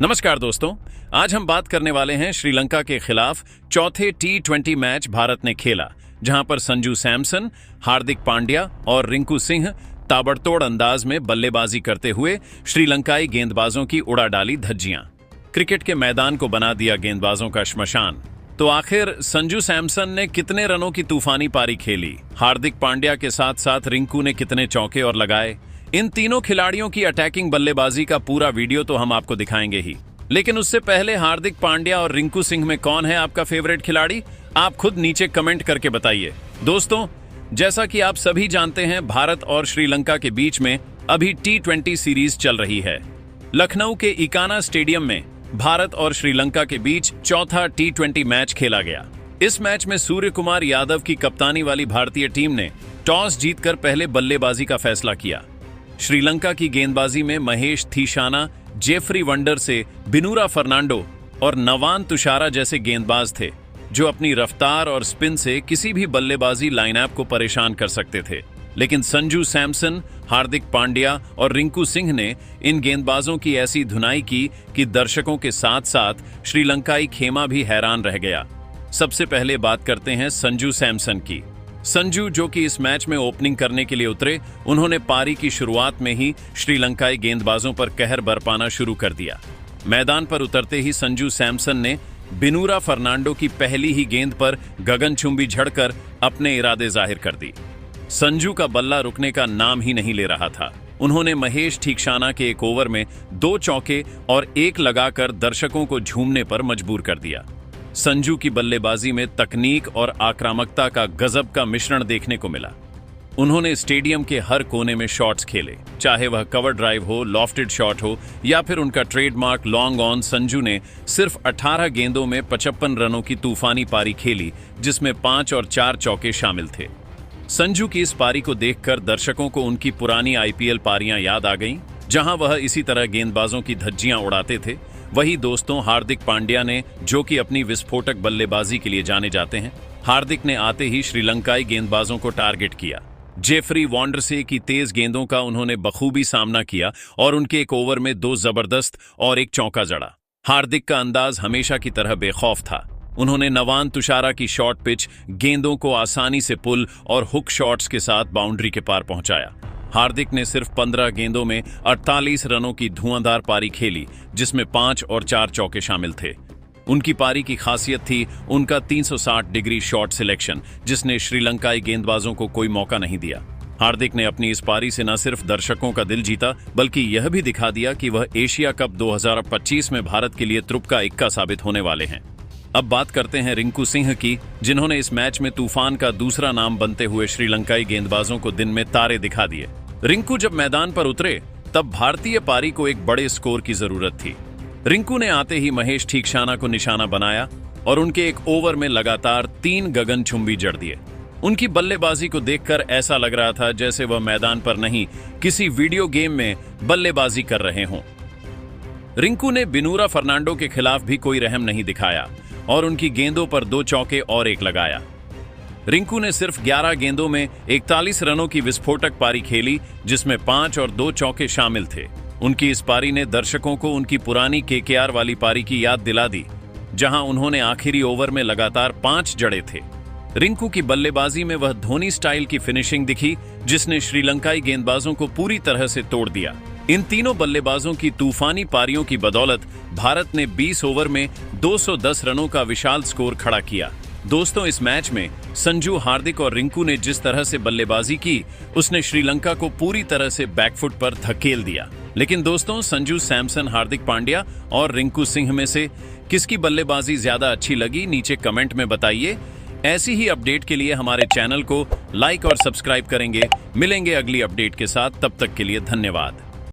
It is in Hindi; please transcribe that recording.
नमस्कार दोस्तों, आज हम बात करने वाले हैं श्रीलंका के खिलाफ चौथे T20 मैच भारत ने खेला, जहां पर संजू सैमसन, हार्दिक पांड्या और रिंकू सिंह ताबड़तोड़ अंदाज में बल्लेबाजी करते हुए श्रीलंकाई गेंदबाजों की उड़ा डाली धज्जियां। क्रिकेट के मैदान को बना दिया गेंदबाजों का श्मशान। तो आखिर संजू सैमसन ने कितने रनों की तूफानी पारी खेली, हार्दिक पांड्या के साथ साथ रिंकू ने कितने चौके और लगाए, इन तीनों खिलाड़ियों की अटैकिंग बल्लेबाजी का पूरा वीडियो तो हम आपको दिखाएंगे ही। लेकिन उससे पहले हार्दिक पांड्या और रिंकू सिंह में कौन है आपका फेवरेट खिलाड़ी, आप खुद नीचे कमेंट करके बताइए। दोस्तों, जैसा कि आप सभी जानते हैं, भारत और श्रीलंका के बीच में अभी T20 सीरीज चल रही है। लखनऊ के इकाना स्टेडियम में भारत और श्रीलंका के बीच चौथा T20 मैच खेला गया। इस मैच में सूर्य कुमार यादव की कप्तानी वाली भारतीय टीम ने टॉस जीतकर पहले बल्लेबाजी का फैसला किया। श्रीलंका की गेंदबाजी में महेश थीशाना, जेफरी वंडर से बिनूरा फर्नांडो और नवान तुषारा जैसे गेंदबाज थे, जो अपनी रफ्तार और स्पिन से किसी भी बल्लेबाजी लाइनअप को परेशान कर सकते थे। लेकिन संजू सैमसन, हार्दिक पांड्या और रिंकू सिंह ने इन गेंदबाजों की ऐसी धुनाई की कि दर्शकों के साथ साथ श्रीलंकाई खेमा भी हैरान रह गया। सबसे पहले बात करते हैं संजू सैमसन की। संजू, जो कि इस मैच में ओपनिंग करने के लिए उतरे, उन्होंने पारी की शुरुआत में ही श्रीलंकाई गेंदबाजों पर कहर बरपाना शुरू कर दिया। मैदान पर उतरते ही संजू सैमसन ने बिनूरा फर्नांडो की पहली ही गेंद पर गगनचुंबी झड़कर अपने इरादे जाहिर कर दी। संजू का बल्ला रुकने का नाम ही नहीं ले रहा था। उन्होंने महेश थीक्षाना के एक ओवर में 2 चौके और 1 लगाकर दर्शकों को झूमने पर मजबूर कर दिया। संजू की बल्लेबाजी में तकनीक और आक्रामकता का गजब का मिश्रण देखने को मिला। उन्होंने स्टेडियम के हर कोने में शॉट्स खेले, चाहे वह कवर ड्राइव हो, लॉफ्टेड शॉट हो या फिर उनका ट्रेडमार्क लॉन्ग ऑन। संजू ने सिर्फ 18 गेंदों में 55 रनों की तूफानी पारी खेली, जिसमें 5 और 4 चौके शामिल थे। संजू की इस पारी को देखकर दर्शकों को उनकी पुरानी IPL पारियां याद आ गईं, जहां वह इसी तरह गेंदबाजों की धज्जियां उड़ाते थे। वही दोस्तों, हार्दिक पांड्या ने, जो कि अपनी विस्फोटक बल्लेबाजी के लिए जाने जाते हैं, हार्दिक ने आते ही श्रीलंकाई गेंदबाजों को टारगेट किया। जेफरी वॉन्डरसे की तेज गेंदों का उन्होंने बखूबी सामना किया और उनके एक ओवर में 2 जबरदस्त और 1 चौका जड़ा। हार्दिक का अंदाज हमेशा की तरह बेखौफ था। उन्होंने नवान तुषारा की शॉर्ट पिच गेंदों को आसानी से पुल और हुक शॉट्स के साथ बाउंड्री के पार पहुंचाया। हार्दिक ने सिर्फ 15 गेंदों में 48 रनों की धुआंधार पारी खेली, जिसमें 5 और 4 चौके शामिल थे। उनकी पारी की खासियत थी उनका 360 डिग्री शॉट सिलेक्शन, जिसने श्रीलंकाई गेंदबाजों को कोई मौका नहीं दिया। हार्दिक ने अपनी इस पारी से न सिर्फ दर्शकों का दिल जीता, बल्कि यह भी दिखा दिया कि वह एशिया कप 2025 में भारत के लिए तुरुप का इक्का साबित होने वाले हैं। अब बात करते हैं रिंकू सिंह की, जिन्होंने इस मैच में तूफान का दूसरा नाम बनते हुए श्रीलंकाई गेंदबाजों को दिन में तारे दिखा दिए। रिंकू जब मैदान पर उतरे, तब भारतीय पारी को एक बड़े स्कोर की जरूरत थी। रिंकू ने आते ही महेश थीक्षाना को निशाना बनाया और उनके एक ओवर में लगातार 3 गगनचुंबी जड़ दिए। उनकी बल्लेबाजी को देखकर ऐसा लग रहा था जैसे वह मैदान पर नहीं, किसी वीडियो गेम में बल्लेबाजी कर रहे हों। रिंकू ने बिनूरा फर्नांडो के खिलाफ भी कोई रहम नहीं दिखाया और उनकी गेंदों पर 2 चौके और 1 लगाया। रिंकू ने सिर्फ 11 गेंदों में 41 रनों की विस्फोटक पारी खेली, जिसमें 5 और 2 चौके शामिल थे। उनकी इस पारी ने दर्शकों को उनकी पुरानी KKR वाली पारी की याद दिला दी, जहां उन्होंने आखिरी ओवर में लगातार 5 जड़े थे। रिंकू की बल्लेबाजी में वह धोनी स्टाइल की फिनिशिंग दिखी, जिसने श्रीलंकाई गेंदबाजों को पूरी तरह से तोड़ दिया। इन तीनों बल्लेबाजों की तूफानी पारियों की बदौलत भारत ने 20 ओवर में 210 रनों का विशाल स्कोर खड़ा किया। दोस्तों, इस मैच में संजू, हार्दिक और रिंकू ने जिस तरह से बल्लेबाजी की, उसने श्रीलंका को पूरी तरह से बैकफुट पर धकेल दिया। लेकिन दोस्तों, संजू सैमसन, हार्दिक पांड्या और रिंकू सिंह में से किसकी बल्लेबाजी ज्यादा अच्छी लगी, नीचे कमेंट में बताइए। ऐसी ही अपडेट के लिए हमारे चैनल को लाइक और सब्सक्राइब करेंगे। मिलेंगे अगली अपडेट के साथ, तब तक के लिए धन्यवाद।